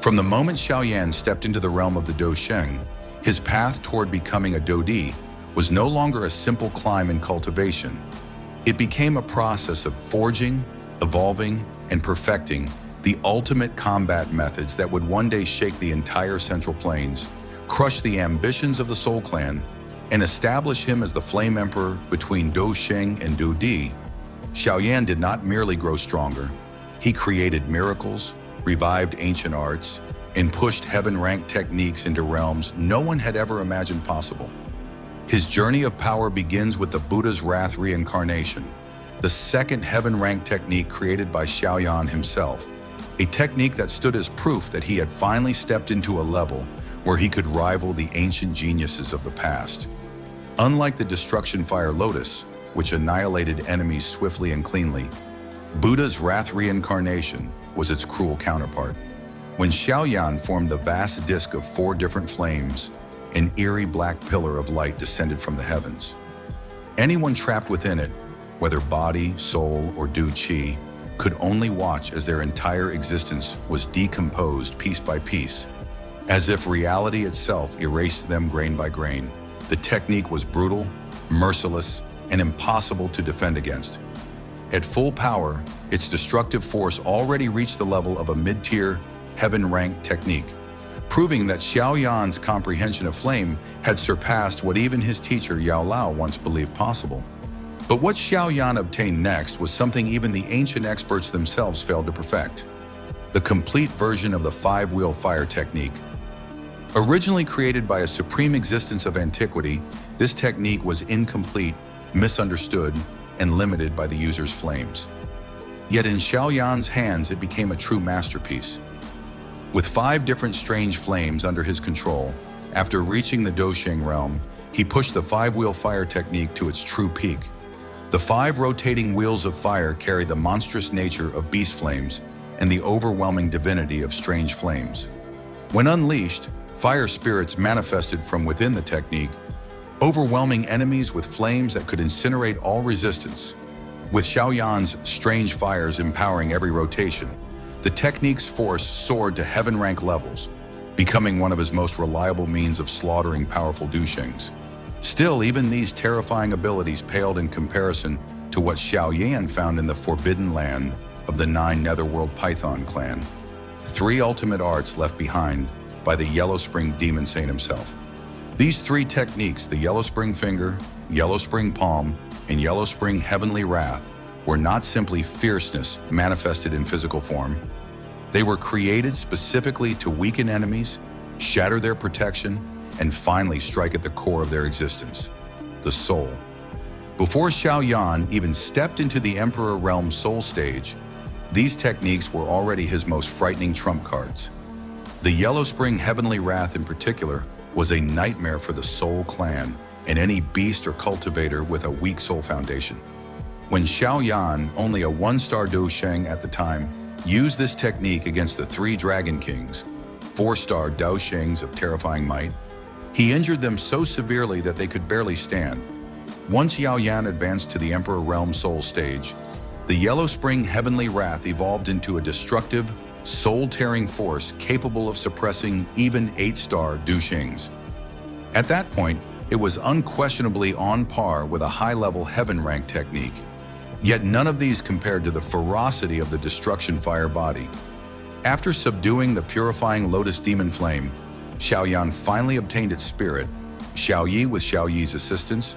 From the moment Xiao Yan stepped into the realm of the Dou Sheng, his path toward becoming a Dou Di was no longer a simple climb in cultivation. It became a process of forging, evolving, and perfecting the ultimate combat methods that would one day shake the entire Central Plains, crush the ambitions of the Soul Clan, and establish him as the Flame Emperor between Dou Sheng and Dou Di. Xiao Yan did not merely grow stronger. He created miracles, revived ancient arts, and pushed heaven-ranked techniques into realms no one had ever imagined possible. His journey of power begins with the Buddha's Wrath Reincarnation, the second heaven-ranked technique created by Xiao Yan himself, a technique that stood as proof that he had finally stepped into a level where he could rival the ancient geniuses of the past. Unlike the Destruction Lotus, which annihilated enemies swiftly and cleanly, Buddha's Wrath Reincarnation was its cruel counterpart. When Xiao Yan formed the vast disk of 4 different flames, an eerie black pillar of light descended from the heavens. Anyone trapped within it, whether body, soul, or Dou Qi, could only watch as their entire existence was decomposed piece by piece, as if reality itself erased them grain by grain. The technique was brutal, merciless, and impossible to defend against. At full power, its destructive force already reached the level of a mid-tier, heaven-ranked technique, proving that Xiao Yan's comprehension of flame had surpassed what even his teacher Yao Lao once believed possible. But what Xiao Yan obtained next was something even the ancient experts themselves failed to perfect: the complete version of the 5-wheel fire technique. Originally created by a supreme existence of antiquity, this technique was incomplete, misunderstood, and limited by the user's flames. Yet in Xiao Yan's hands, it became a true masterpiece. With 5 different strange flames under his control, after reaching the Dou Sheng realm, he pushed the 5-wheel fire technique to its true peak. The 5 rotating wheels of fire carried the monstrous nature of beast flames and the overwhelming divinity of strange flames. When unleashed, fire spirits manifested from within the technique, overwhelming enemies with flames that could incinerate all resistance. With Xiao Yan's strange fires empowering every rotation, the technique's force soared to heaven-rank levels, becoming one of his most reliable means of slaughtering powerful Dou Shengs. Still, even these terrifying abilities paled in comparison to what Xiao Yan found in the forbidden land of the 9 Netherworld Python clan, 3 ultimate arts left behind by the Yellow Spring Demon Saint himself. These 3 techniques, the Yellow Spring Finger, Yellow Spring Palm, and Yellow Spring Heavenly Wrath, were not simply fierceness manifested in physical form. They were created specifically to weaken enemies, shatter their protection, and finally strike at the core of their existence, the soul. Before Xiao Yan even stepped into the Emperor Realm Soul stage, these techniques were already his most frightening trump cards. The Yellow Spring Heavenly Wrath in particular was a nightmare for the Soul Clan and any beast or cultivator with a weak soul foundation. When Xiao Yan, only a 1-star Dou Sheng at the time, used this technique against the 3 Dragon Kings, 4-star Dou Shengs of terrifying might, he injured them so severely that they could barely stand. Once Xiao Yan advanced to the Emperor Realm Soul stage, the Yellow Spring Heavenly Wrath evolved into a destructive, soul-tearing force capable of suppressing even 8-star Dou Shengs. At that point, it was unquestionably on par with a high-level heaven-rank technique. Yet none of these compared to the ferocity of the Destruction Fire body. After subduing the purifying Lotus Demon Flame, Xiao Yan finally obtained its spirit. Xiao Yi, with Xiao Yi's assistance,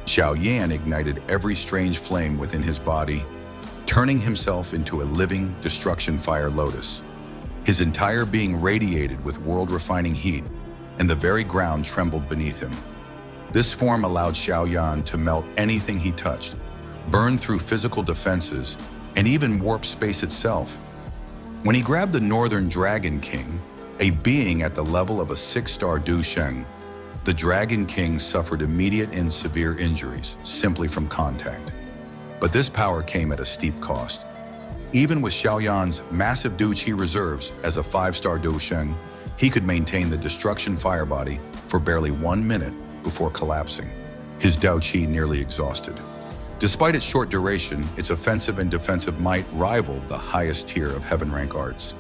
Xiao Yan ignited every strange flame within his body, turning himself into a living Destruction Fire Lotus. His entire being radiated with world-refining heat, and the very ground trembled beneath him. This form allowed Xiao Yan to melt anything he touched, burn through physical defenses, and even warp space itself. When he grabbed the Northern Dragon King, a being at the level of a 6-star Dou Sheng, the Dragon King suffered immediate and severe injuries simply from contact. But this power came at a steep cost. Even with Xiao Yan's massive Dou Qi reserves as a 5-star Dou Sheng, he could maintain the Destruction Fire body for barely 1 minute before collapsing, his Dou Qi nearly exhausted. Despite its short duration, its offensive and defensive might rivaled the highest tier of heaven rank arts.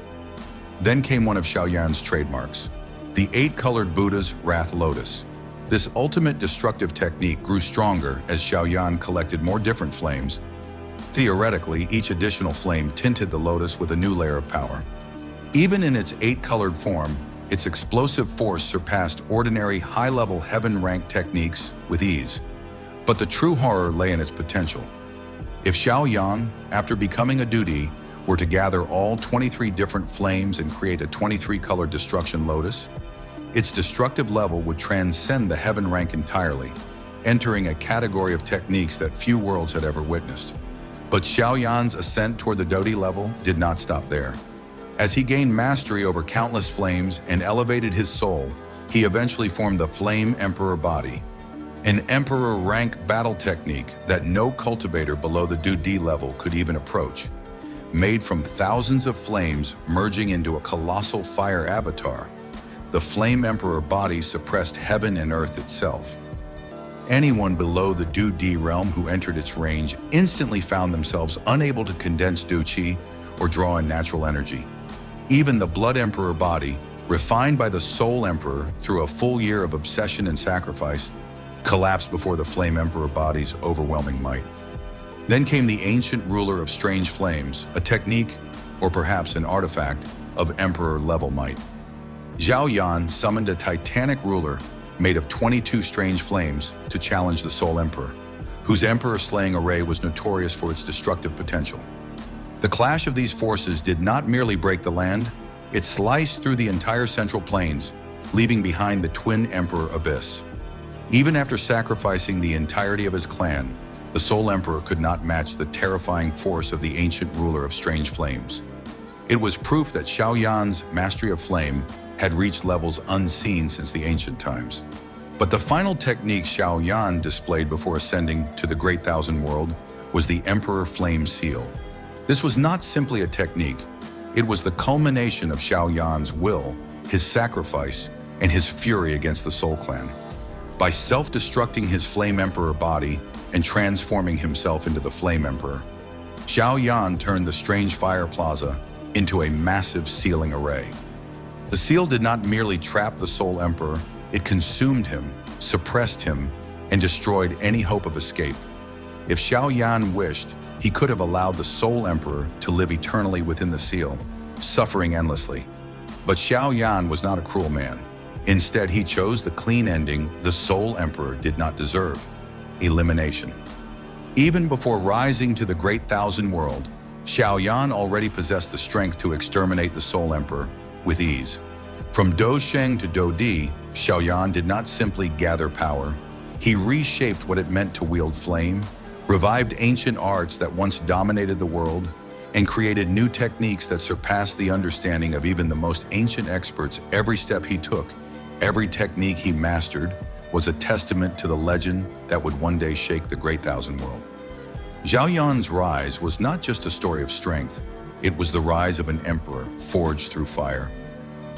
Then came one of Xiao Yan's trademarks, the 8-colored Buddha's Wrath Lotus. This ultimate destructive technique grew stronger as Xiao Yan collected more different flames. Theoretically, each additional flame tinted the lotus with a new layer of power. Even in its 8-colored form, its explosive force surpassed ordinary high-level heaven-ranked techniques with ease. But the true horror lay in its potential. If Xiao Yan, after becoming a Dou, were to gather all 23 different flames and create a 23-colored Destruction Lotus, its destructive level would transcend the heaven rank entirely, entering a category of techniques that few worlds had ever witnessed. But Xiao Yan's ascent toward the Dou level did not stop there. As he gained mastery over countless flames and elevated his soul, he eventually formed the Flame Emperor body, an Emperor rank battle technique that no cultivator below the Dou level could even approach. Made from thousands of flames merging into a colossal fire avatar, the Flame Emperor body suppressed heaven and earth itself. Anyone below the Dou realm who entered its range instantly found themselves unable to condense Dou Qi or draw in natural energy. Even the Blood Emperor body, refined by the Soul Emperor through a full year of obsession and sacrifice, collapsed before the Flame Emperor body's overwhelming might. Then came the Ancient Ruler of Strange Flames, a technique, or perhaps an artifact, of Emperor-level might. Xiao Yan summoned a titanic ruler made of 22 strange flames to challenge the Soul Emperor, whose emperor-slaying array was notorious for its destructive potential. The clash of these forces did not merely break the land, it sliced through the entire Central Plains, leaving behind the Twin Emperor Abyss. Even after sacrificing the entirety of his clan, the Soul Emperor could not match the terrifying force of the Ancient Ruler of Strange Flames. It was proof that Xiao Yan's mastery of flame had reached levels unseen since the ancient times. But the final technique Xiao Yan displayed before ascending to the Great Thousand World was the Emperor Flame Seal. This was not simply a technique, it was the culmination of Xiao Yan's will, his sacrifice, and his fury against the Soul Clan. By self-destructing his Flame Emperor body and transforming himself into the Flame Emperor, Xiao Yan turned the strange fire plaza into a massive sealing array. The seal did not merely trap the Soul Emperor, it consumed him, suppressed him, and destroyed any hope of escape. If Xiao Yan wished, he could have allowed the Soul Emperor to live eternally within the seal, suffering endlessly. But Xiao Yan was not a cruel man. Instead, he chose the clean ending the Soul Emperor did not deserve: elimination. Even before rising to the Great Thousand World, Xiao Yan already possessed the strength to exterminate the Soul Emperor with ease. From Dou Sheng to Dou, Xiao Yan did not simply gather power. He reshaped what it meant to wield flame, revived ancient arts that once dominated the world, and created new techniques that surpassed the understanding of even the most ancient experts. Every step he took, every technique he mastered, was a testament to the legend that would one day shake the Great Thousand World. Xiao Yan's rise was not just a story of strength, it was the rise of an emperor forged through fire.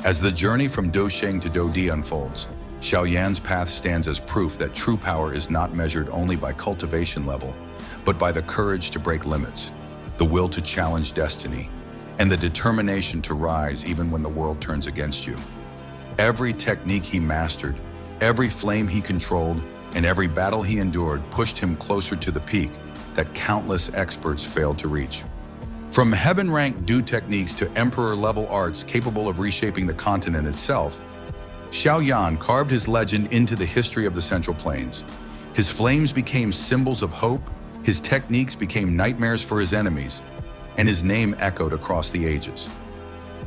As the journey from Dou Sheng to Dou unfolds, Xiao Yan's path stands as proof that true power is not measured only by cultivation level, but by the courage to break limits, the will to challenge destiny, and the determination to rise even when the world turns against you. Every technique he mastered, every flame he controlled, and every battle he endured pushed him closer to the peak that countless experts failed to reach. From heaven-ranked Dou techniques to emperor-level arts capable of reshaping the continent itself, Xiao Yan carved his legend into the history of the Central Plains. His flames became symbols of hope, his techniques became nightmares for his enemies, and his name echoed across the ages.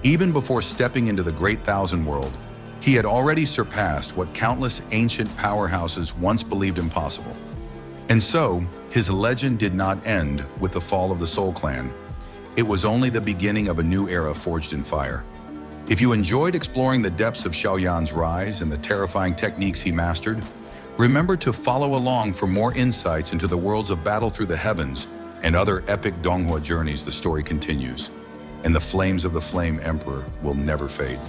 Even before stepping into the Great Thousand World, he had already surpassed what countless ancient powerhouses once believed impossible. And so, his legend did not end with the fall of the Soul Clan. It was only the beginning of a new era forged in fire. If you enjoyed exploring the depths of Xiao Yan's rise and the terrifying techniques he mastered, remember to follow along for more insights into the worlds of Battle Through the Heavens and other epic Donghua journeys. The story continues, and the flames of the Flame Emperor will never fade.